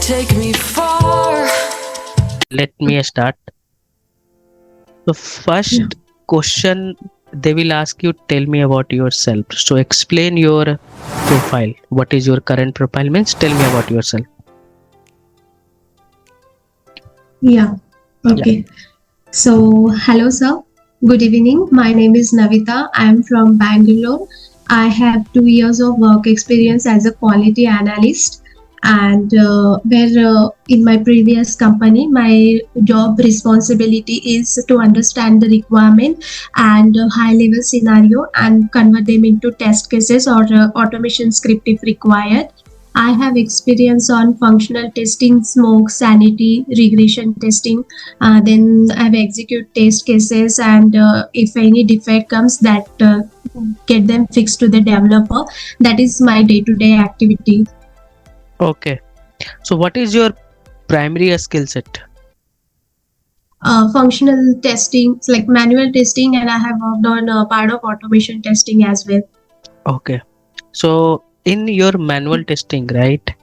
take me far. Let me start. The first question they will ask you, tell me about yourself. So explain your profile. What is your current profile means? Tell me about yourself. Yeah. Okay. So, hello, sir. Good evening. My name is Navita. I am from Bangalore. I have 2 years of work experience as a quality analyst. And in my previous company, my job responsibility is to understand the requirement and high level scenario and convert them into test cases or automation script if required. I have experience on functional testing, smoke, sanity, regression testing. Then I've execute test cases, and if any defect comes, that get them fixed to the developer. That is my day-to-day activity. Okay. So what is your primary skill set? Functional testing, it's like manual testing, and I have worked on part of automation testing as well. Okay. So in your manual testing, right?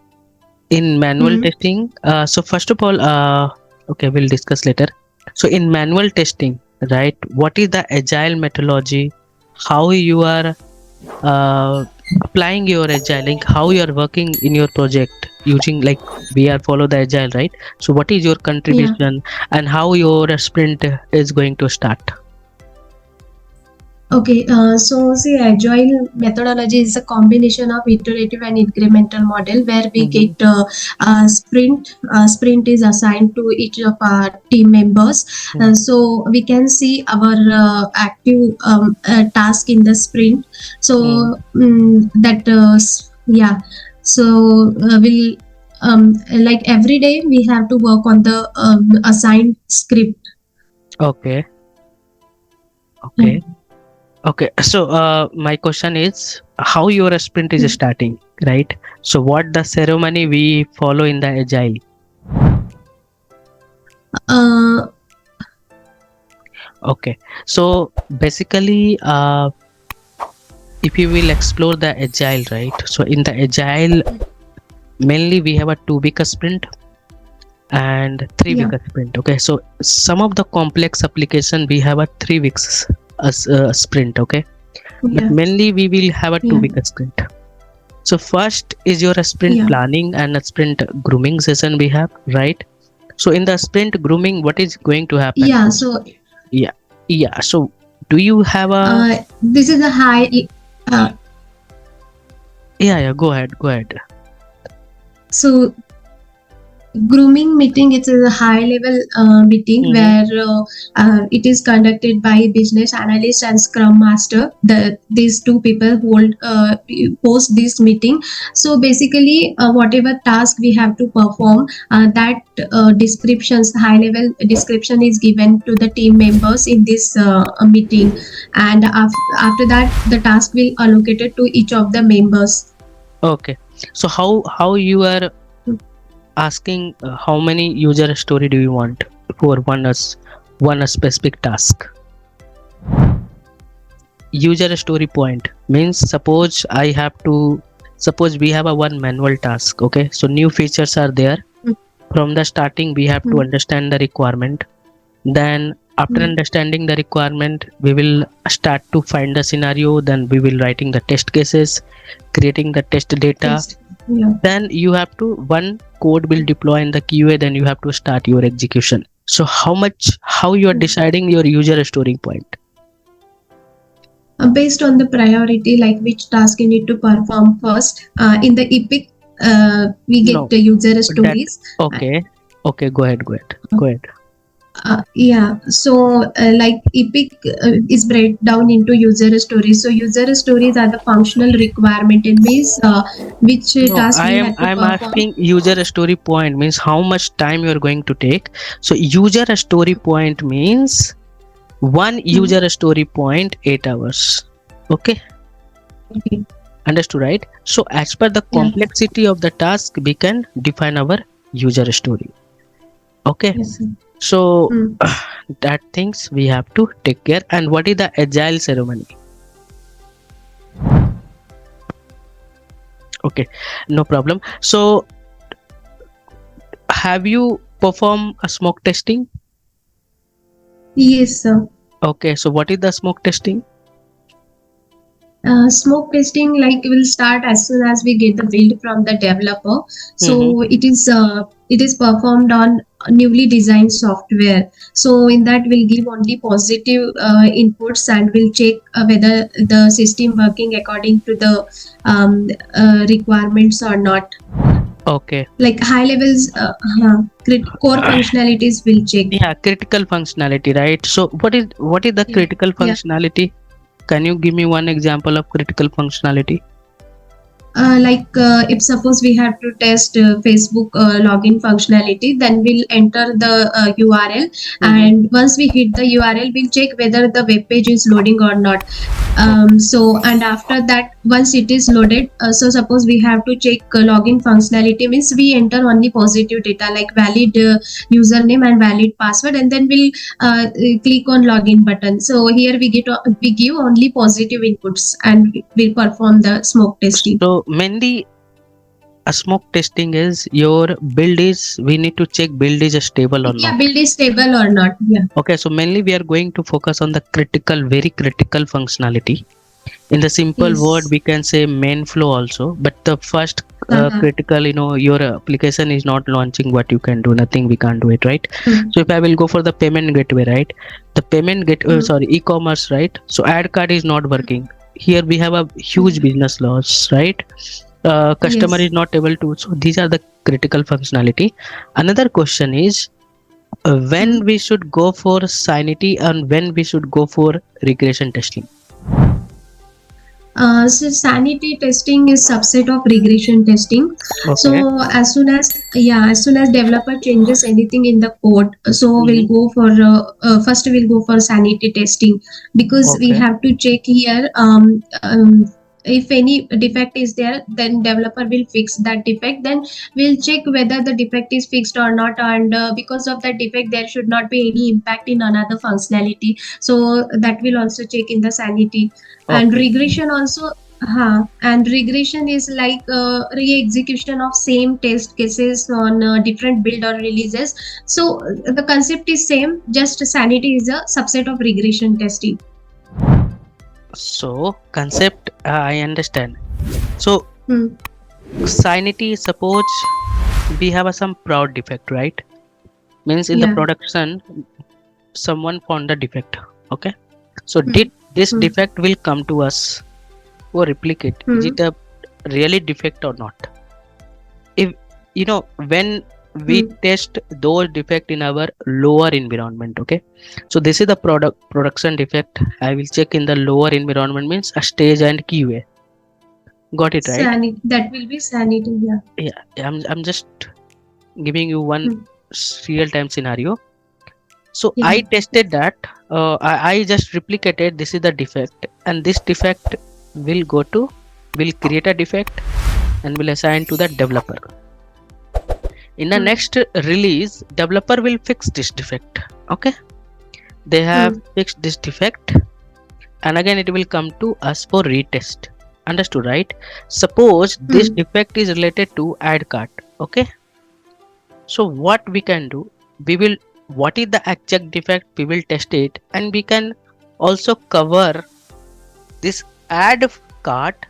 In manual testing, so first of all, okay, we'll discuss later. So in manual testing, right, what is the agile methodology? How you are applying your agile, like how you are working in your project using, like, we are follow the agile, right? So what is your contribution and how your sprint is going to start? Okay, so see, agile methodology is a combination of iterative and incremental model where we get a sprint. Sprint is assigned to each of our team members, so we can see our active task in the sprint. So yeah, so we'll like every day we have to work on the assigned script. Okay. Okay. Okay, so my question is how your sprint is starting, right? So what the ceremony we follow in the agile? Okay, so basically, if you will explore the agile, right? So in the agile, mainly we have a 2 week sprint and 3 week sprint. Okay, so some of the complex application we have a 3 weeks sprint. Okay, but mainly we will have a 2 week sprint. So first is your sprint planning and a sprint grooming session we have, right? So in the sprint grooming, what is going to happen? So do you have a this is a high go ahead. So grooming meeting, it is a high level meeting where it is conducted by business analyst and scrum master. These two people hold post this meeting. So basically whatever task we have to perform, that descriptions, high level description is given to the team members in this meeting, and after that the task will allocated to each of the members. Okay, so how you are asking how many user story do you want for one specific task? User story point means suppose we have a one manual task. Okay, so new features are there. From the starting we have to understand the requirement. Then after understanding the requirement, we will start to find the scenario. Then we will writing the test cases, creating the test data. Then you have to, one code will deploy in the QA, then you have to start your execution. So how you are deciding your user story point? Based on the priority, like which task you need to perform first. In the Epic, we get the user stories. Okay, go ahead. So like Epic is break down into user stories. So user stories are the functional requirement. It means which task we have to I'm perform. asking user story point means how much time you are going to take. So user story point means one user story point 8 hours. Okay, understood, right? So as per the complexity of the task, we can define our user story. Okay, so that things we have to take care. And what is the agile ceremony? Okay, no problem. So have you performed a smoke testing? Yes, sir. Okay, so what is the smoke testing? Smoke testing like will start as soon as we get the build from the developer. So it is performed on newly designed software. So in that we'll give only positive inputs and we'll check whether the system working according to the requirements or not. Okay. Like high levels core functionalities will check. Yeah, critical functionality, right? So what is the Yeah. critical Yeah. functionality? Can you give me one example of critical functionality? If suppose we have to test Facebook login functionality, then we'll enter the URL, and once we hit the URL, we'll check whether the web page is loading or not. So and after that, once it is loaded, so suppose we have to check login functionality, means we enter only positive data like valid username and valid password, and then we'll click on login button. So here we give only positive inputs and we perform the smoke testing. So mainly a smoke testing is your build is, we need to check build is stable or Yeah, not. build is stable or not. Yeah. Okay, so mainly we are going to focus on the very critical functionality. In the simple Yes. word, we can say main flow also, but the first Uh-huh. critical, your application is not launching, what you can do, nothing we can't do it, right? So if I will go for the payment gateway, right? The payment gateway, e-commerce, right? So ad card is not working. Here we have a huge business loss, right? Customer Yes. is not able to. So these are the critical functionality. Another question is when we should go for sanity and when we should go for regression testing. So sanity testing is subset of regression testing. Okay. So as soon as developer changes anything in the code, so we'll go for first we'll go for sanity testing, because we Okay. have to check here if any defect is there, then developer will fix that defect. Then we'll check whether the defect is fixed or not, and because of that defect there should not be any impact in another functionality. So that will also check in the sanity. And Okay. regression also, and regression is like re-execution of same test cases on different build or releases. So the concept is same, just sanity is a subset of regression testing. So concept I understand. So Hmm. sanity, suppose we have some proud defect, right? Means in the Yeah. production someone found the defect. Okay. So Hmm. did this Hmm. defect will come to us or replicate? Is it a really defect or not? If when we test those defect in our lower environment, okay, so this is the production defect. I will check in the lower environment, means a stage and QA. Got it, right? Sanity, that will be sanity. Yeah. I'm just giving you one real time scenario. So Yeah. I tested that, I just replicated this is the defect, and this defect will create a defect and will assign to the developer. In the next release, developer will fix this defect. Okay, they have fixed this defect, and again it will come to us for retest. Understood, right? Suppose this defect is related to ad cart. Okay, so what we can do, what is the exact defect, we will test it, and we can also cover this ad cart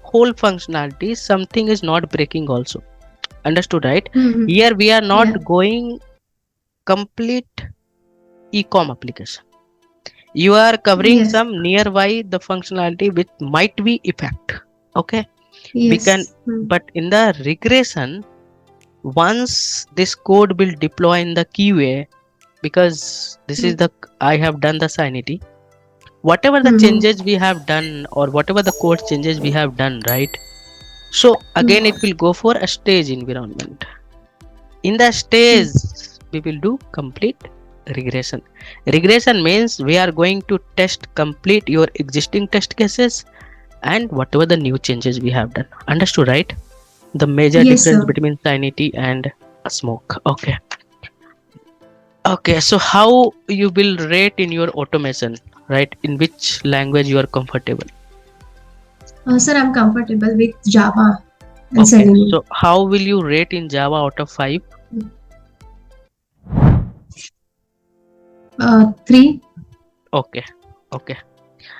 whole functionality. Something is not breaking also. Understood, right? Here we are not going complete e-com application. You are covering some nearby the functionality which might be effect. Okay, we can, but in the regression, once this code will deploy in the QA, because this is the I have done the sanity, whatever the changes we have done or whatever the code changes we have done, right? So again it will go for a stage environment. In the stage we will do complete regression. Regression means we are going to test complete your existing test cases and whatever the new changes we have done. Understood, right? The major difference between sanity and a smoke. Okay, so how you will rate in your automation, right? In which language you are comfortable? Sir, I'm comfortable with Java and Okay, Selenium. so how will you rate in Java out of 5? 3. Okay. Okay.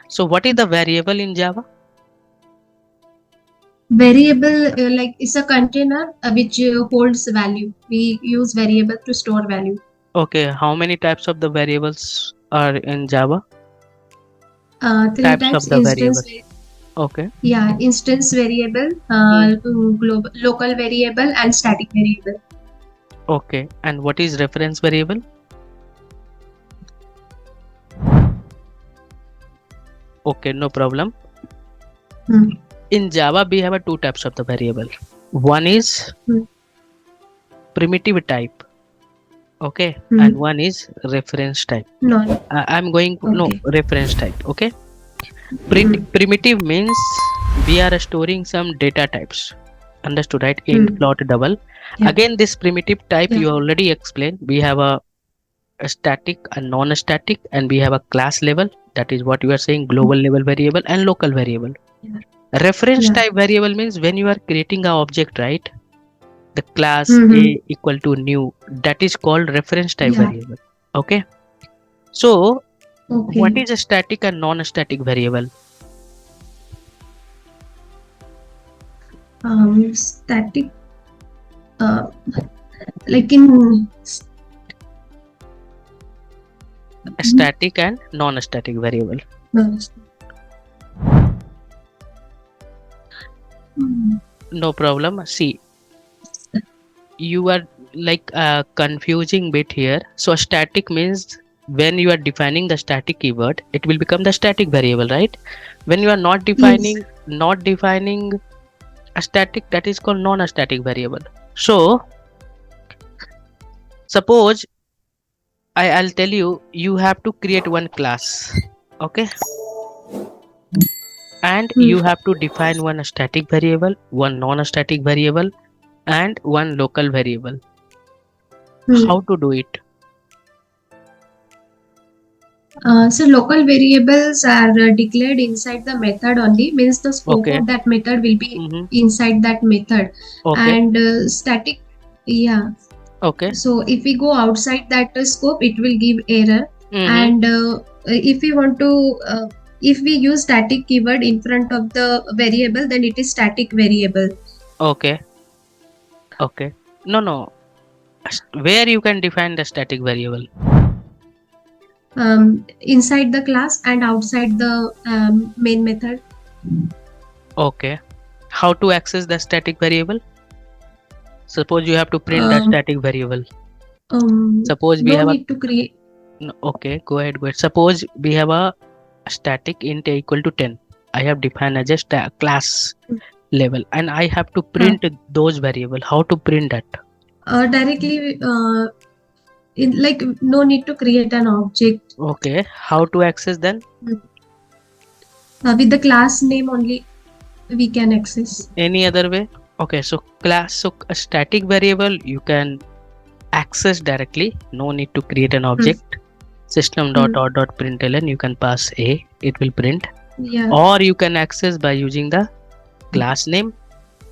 So what is the variable in Java? Variable like is a container which holds value. We use variable to store value. Okay. How many types of the variables are in Java? 3 Types types: of the variable. Okay. instance variable, global local variable, and static variable. Okay. And what is reference variable? Okay, no problem. Hmm. In Java, we have a two types of the variable. One is Hmm. primitive type. Okay. Hmm. And one is reference type. No. I'm going no Okay. reference type. Okay. Hmm. Primitive means we are storing some data types. Understood, right? Int, Hmm. float, double. Yeah. Again, this primitive type Yeah. you already explained. We have a static, a non-static, and we have a class level. That is what you are saying: global level variable and local variable. Yeah. Reference Yeah. type variable means when you are creating a object, right? The class Mm-hmm. a equal to new, that is called reference type Yeah. variable. Okay. So what Okay. is a static and non-static variable? Static. Uh, like in. A static and non-static variable. No problem. See, you are like confusing bit here. So static means when you are defining the static keyword, it will become the static variable, right? When you are not Yes. defining a static, that is called non-static variable. So suppose I'll tell you, you have to create one class, okay, and Hmm. you have to define one static variable, one non-static variable, and one local variable. Hmm. How to do it? So local variables are declared inside the method only, means the scope Okay. of that method will be Mm-hmm. inside that method. Okay. And static, yeah. Okay. So if we go outside that scope, it will give error. Mm-hmm. And if we want to, if we use static keyword in front of the variable, then it is static variable. Okay. Okay. No, no. Where you can define the static variable? Inside the class and outside the main method. Okay. How to access the static variable? Suppose you have to print the Um, static variable. um, Suppose we no have a need to create. no, okay, go ahead, go ahead. Suppose we have a static int equal to 10. I have defined as a class level and I have to print those variable. How to print that? Directly like no need to create an object. Okay. How to access then? With the class name only we can access. Any other way? Okay, so a static variable you can access directly. No need to create an object. System dot out dot println, you can pass a, it will print. Yeah. Or you can access by using the class name.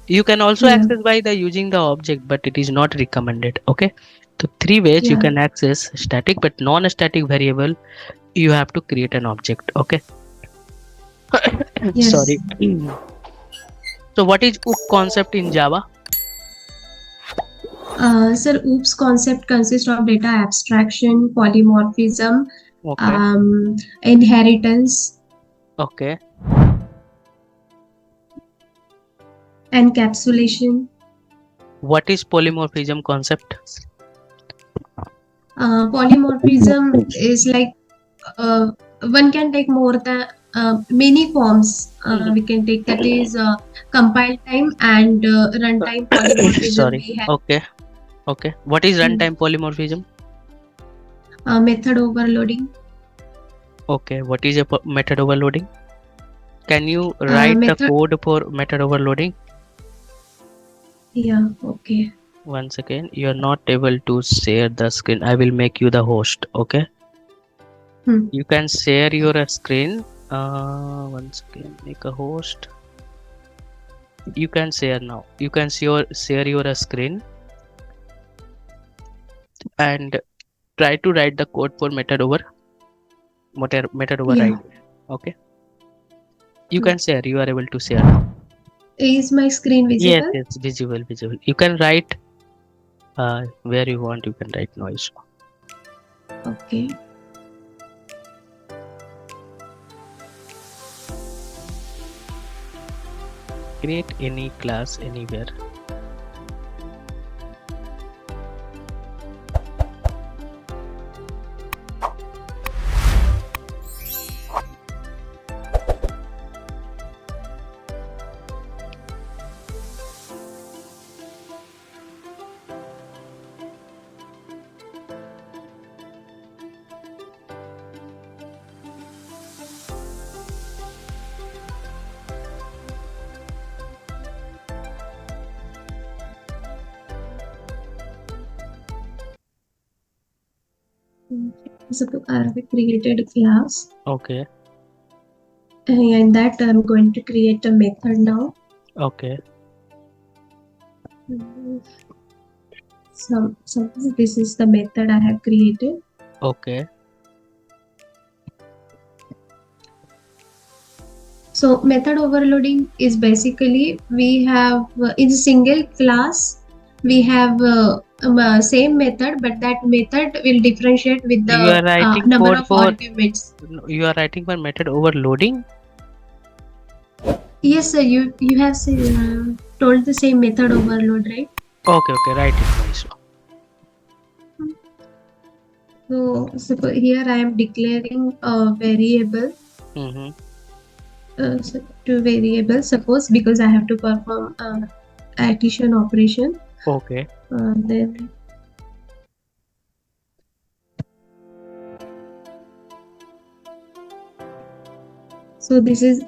You can also Yeah. access by the using the object, but it is not recommended. Okay. So three ways you Yeah. can access static, but non-static variable you have to create an object. Okay. Yes. Sorry. So what is OOP concept in Java? Sir, OOPS concept consists of data abstraction, polymorphism, Okay. inheritance, Okay. encapsulation. What is polymorphism concept? Polymorphism is like one can take more than many forms. We can take, that is compile time and runtime polymorphism. Sorry. We have Okay. Okay. What is runtime polymorphism? method overloading. Okay. What is a method overloading? Can you write the Method. code for method overloading? Yeah. Okay. Once again, you are not able to share the screen. I will make you the host. Okay. You can share your screen. Once again, make a host. You can share now. You can share your screen, and try to write the code for method Yeah. override. Okay, you Hmm. can share. You are able to share now. Is my screen Yes, visible? yes, visible. You can write where you want. You can write noise. Okay. Create any class anywhere. Suppose I have created a class, Okay, and in that I'm going to create a method now. okay, Suppose this is the method I have created. okay, So method overloading is basically we have in single class we have same method, but that method will differentiate with you are the writing number code of for arguments. you are writing for method overloading. Yes, sir. You have told the same method overload, right? Okay, write it nice. So here I am declaring a variable. Mm-hmm. So to variable, suppose because I have to perform addition operation. Okay, Then so this is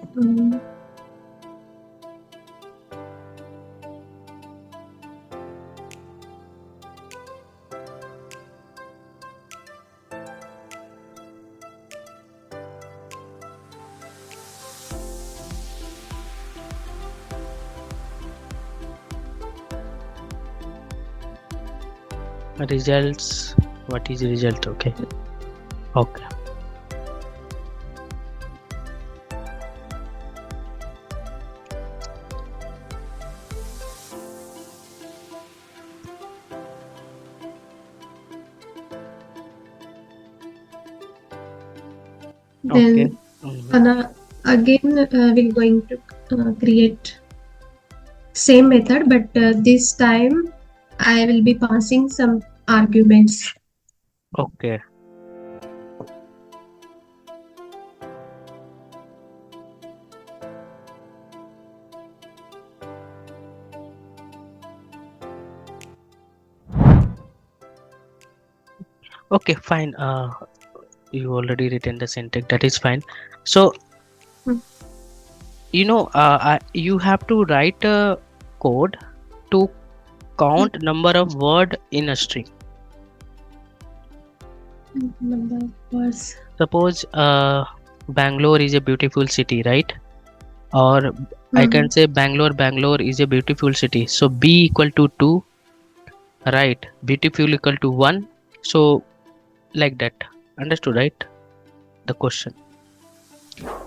results. What is result? Okay, okay. Okay. then Mhm. again we're going to create same method, but this time I will be passing some arguments. Okay. Okay, fine. You already written the syntax. That is fine. So Hmm. you have to write a code to count number of word in a string. Number of words. Suppose Bangalore is a beautiful city, right? Or I Hmm. can say Bangalore is a beautiful city. So B equal to 2, right? Beautiful equal to 1. So like that. Understood, right? The question.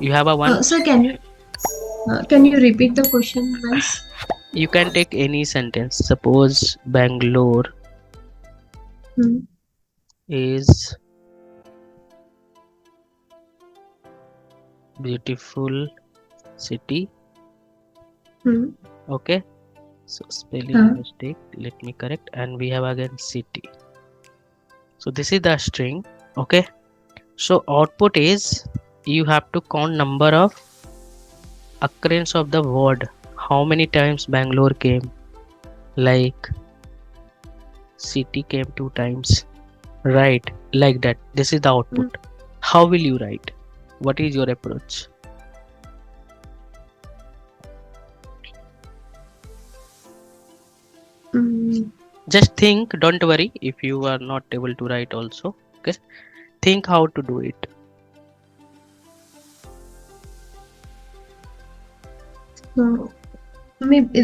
You have a one. Sir, can you repeat the question once? You can take any sentence. Suppose Bangalore Hmm. is beautiful city. Hmm. Okay. So spelling Huh. mistake. Let me correct. And we have again city. So this is the string. Okay. So output is you have to count number of occurrence of the word. How many times Bangalore came? Like city came 2 times. Right. Like that. This is the output. How will you write? What is your approach? Hmm. Just think, don't worry if you are not able to write also. Okay. Think how to do it. So,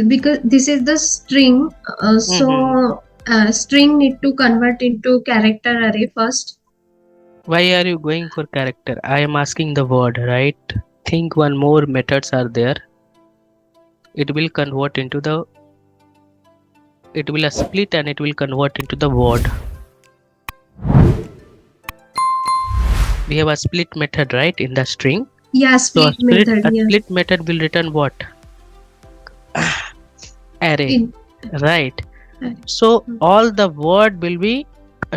because this is the string, Mhm. so string need to convert into character array first. Why are you going for character? I am asking the word, right? Think one more methods are there. It will convert into the, it will split and it will convert into the word. We have a split method, right, in the string. Yeah, So split method. a Yeah. split method will return what? Array, In, right? Array. So all the word will be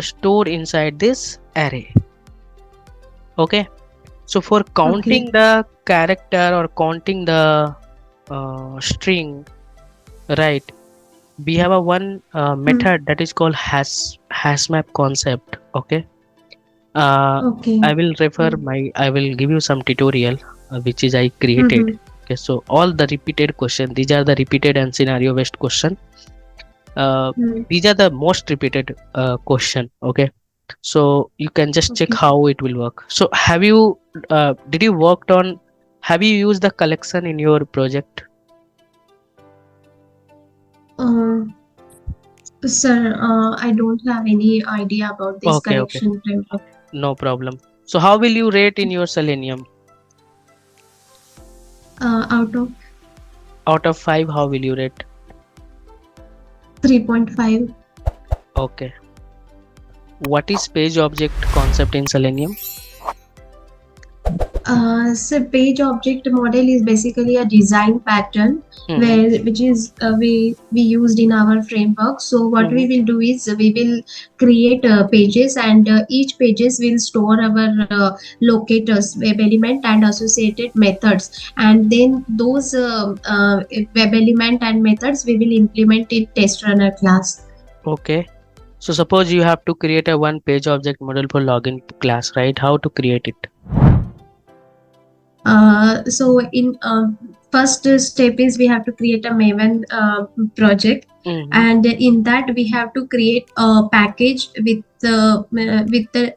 stored inside this array. Okay. So for counting the character or counting the string, right? We have a one method that is called hash map concept. Okay. Okay. I will refer I will give you some tutorial which is I created. Okay, so all the repeated question, these are the repeated and scenario based question. These are the most repeated question. Okay, so you can just check how it will work. So have you did you worked on, have you used the collection in your project? Sir, I don't have any idea about this Okay, collection framework. no problem. So how will you rate in your Selenium? Out of 5, how will you rate? 3.5. Okay. What is page object concept in Selenium? So page object model is basically a design pattern which is we used in our framework. So what we will do is we will create pages, and each pages will store our locators, web element and associated methods, and then those web element and methods we will implement in test runner class. Okay. So suppose you have to create a one page object model for login class, right? How to create it? So in first step is we have to create a Maven project, and in that we have to create a package with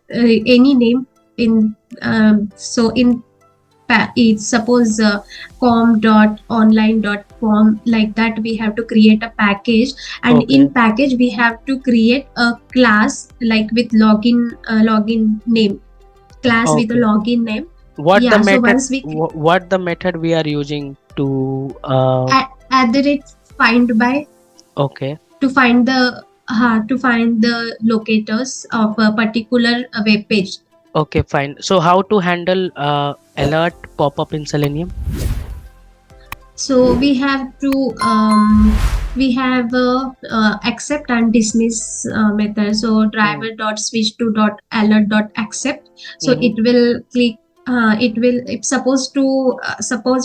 any name in so in it's suppose com.online.com, like that we have to create a package, and in package we have to create a class like with login name, class with a login name. What Yeah, the so method? once we What the method we are using to? at the rate find by. Okay. To find the locators of a particular web page. Okay, fine. So how to handle alert pop-up in Selenium? So we have to accept and dismiss method. So driver.switch to .alert.accept. So it will click. If suppose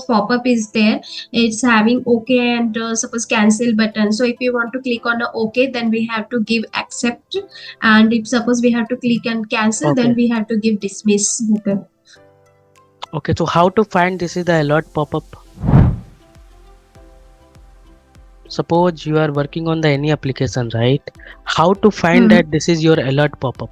pop-up is there, it's having okay and suppose cancel button. So if you want to click on a okay, then we have to give accept, and if suppose we have to click and cancel, then we have to give dismiss method. Okay, so how to find this is the alert pop-up? Suppose you are working on the any application, right? How to find that this is your alert pop-up?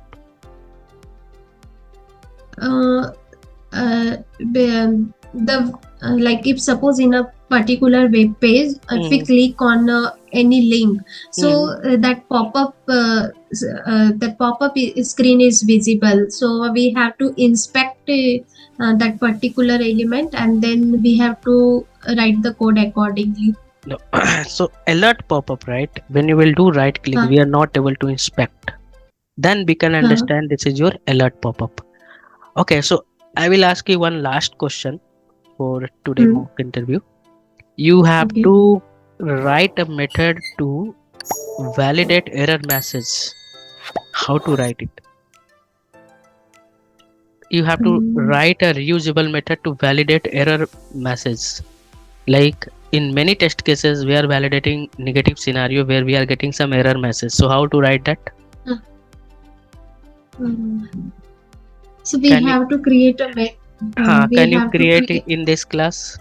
Like if suppose in a particular web page, if we click on any link, so that pop-up screen is visible. So we have to inspect that particular element, and then we have to write the code accordingly. No. So alert pop-up, right? When you will do right click, we are not able to inspect. Then we can understand this is your alert pop-up. Okay, so I will ask you one last question for today mock interview. You have to write a method to validate error message. How to write it? You have to write a reusable method to validate error message. Like in many test cases, we are validating negative scenario where we are getting some error message. So how to write that? So we have to create a method. Can you create it in this class?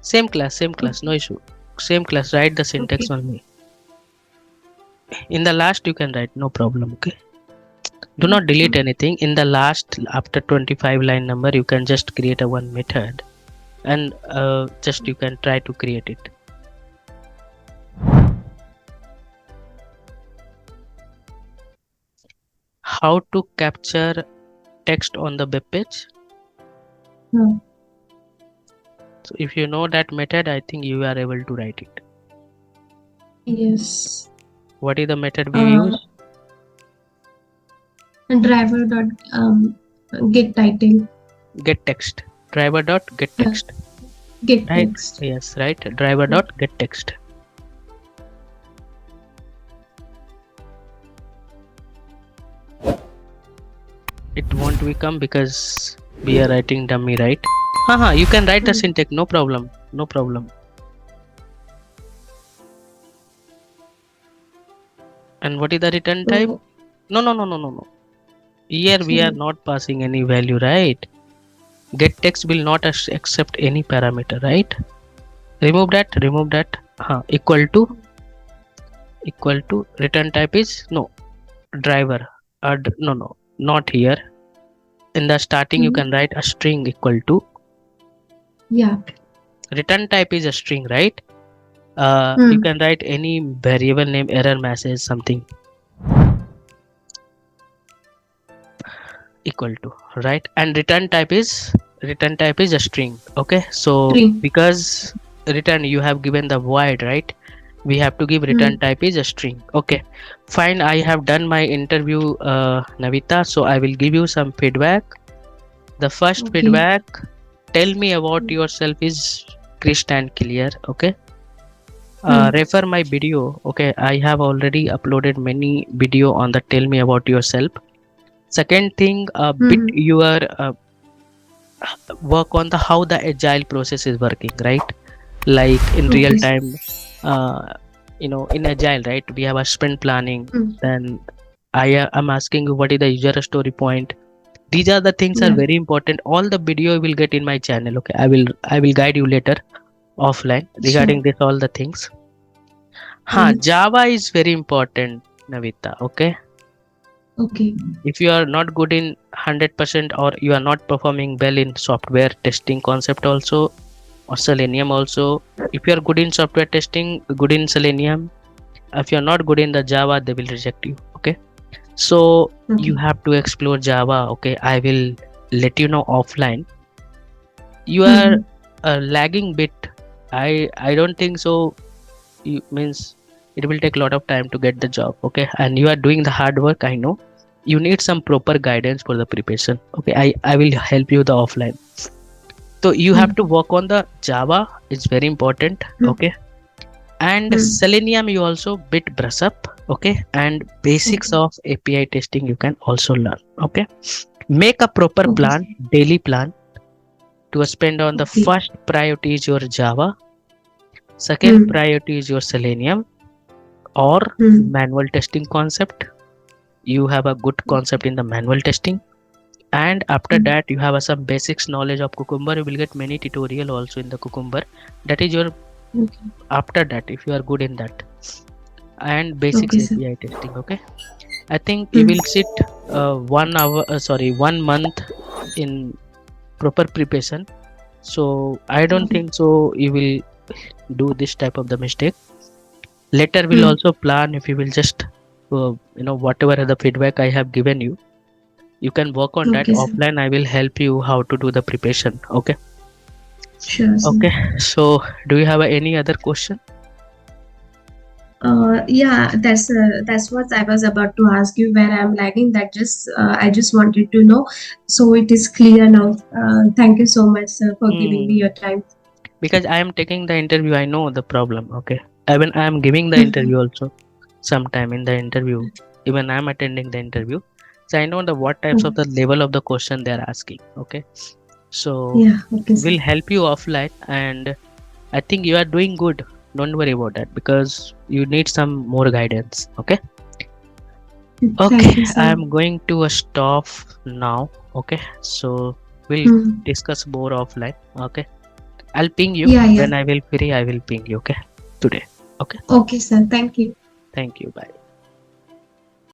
Same class, no issue. Same class, write the syntax only. In the last you can write, no problem, okay? Do not delete anything. In the last, after 25 line number, you can just create a one method, and just you can try to create it. how to capture text on the web page? No. So if you know that method, I think you are able to write it. Yes. What is the method we Uh, use? driver dot get title. Get text. Driver dot get Yeah. text. Get Right? text. Yes, right. Driver Yeah. dot get text. It won't become because we are writing dummy, right? Haha, you can write the Mm. syntax, no problem. No problem. And what is the return type? So, No. Here we are sorry. not passing any value, right? Get text will not accept any parameter, right? Remove that. Equal to return type is no driver. No, not here. In the starting, you Mm. can write a string equal to Yeah. return type is a string, right? You Mm. can write any variable name, error message, something equal to, right? And return type is a string. Okay, so String. because return you have given the void, right? We have to give return Mm. type is a string. Okay, fine. I have done my interview, Navita. So I will give you some feedback. The first Okay. feedback, tell me about yourself is crisp and clear. Okay. Mm. Refer my video. Okay, I have already uploaded many video on the tell me about yourself. Second thing, bit Mm. your work on the how the agile process is working, right? Like in real Okay. time, in agile, right? We have a sprint planning. Mm. Then am asking you what is the user story point. These are the things are Yeah. very important. All the video you will get in my channel. Okay, I will guide you later offline regarding Sure. this all the things. Yes. Java is very important, Navita. Okay, Okay. if you are not good in 100% or you are not performing well in software testing concept also or Selenium also, if you are good in software testing, good in Selenium, if you are not good in the Java, they will reject you. Okay, so you Okay. have to explore Java. Okay, I will let you know offline. You are Mm. lagging bit. I don't think so. You means it will take a lot of time to get the job. Okay, and you are doing the hard work. I know. You need some proper guidance for the preparation. Okay, I will help you the offline. So you have Mm. to work on the Java. It's very important. Mm. Okay, and Mm. Selenium you also bit brush up. Okay, and basics Okay. of API testing you can also learn. Okay, make a proper Okay. plan, daily plan to spend on the Okay. first priority is your Java, second Mm. priority is your Selenium or Mm. manual testing concept. You have a good concept in the manual testing, and after Mm. that you have some basics knowledge of Cucumber. You will get many tutorial also in the Cucumber. That is your Okay. after that if you are good in that, and basics Okay, sir. API testing. Okay, I think you Mm. will sit 1 month in proper preparation. So I don't Okay. think so you will do this type of the mistake. Later we'll Mm. also plan if you will just whatever the feedback I have given you, you can work on that Okay, sir. offline. I will help you how to do the preparation. Okay. Sure, sir. Okay, so do you have any other question? Yeah, that's what I was about to ask you where I'm lagging. That just I just wanted to know, so it is clear now. Thank you so much, sir, for giving me Hmm. your time. Because I am taking the interview, I know the problem. Okay, even I am giving the interview also. Sometime in the interview, even I am attending the interview, so I know the what types of the level of the question they are asking. Okay, so Yeah. Okay, sir. we'll help you offline, and I think you are doing good. Don't worry about that because you need some more guidance. Okay. Okay, Thank you, sir. I'm going to stop now. Okay, so we'll Mm. discuss more offline. Okay, I'll ping you Yeah, yeah. when I will free. I will ping you. Okay, today. Okay, Okay, sir. Thank you. thank you. Bye.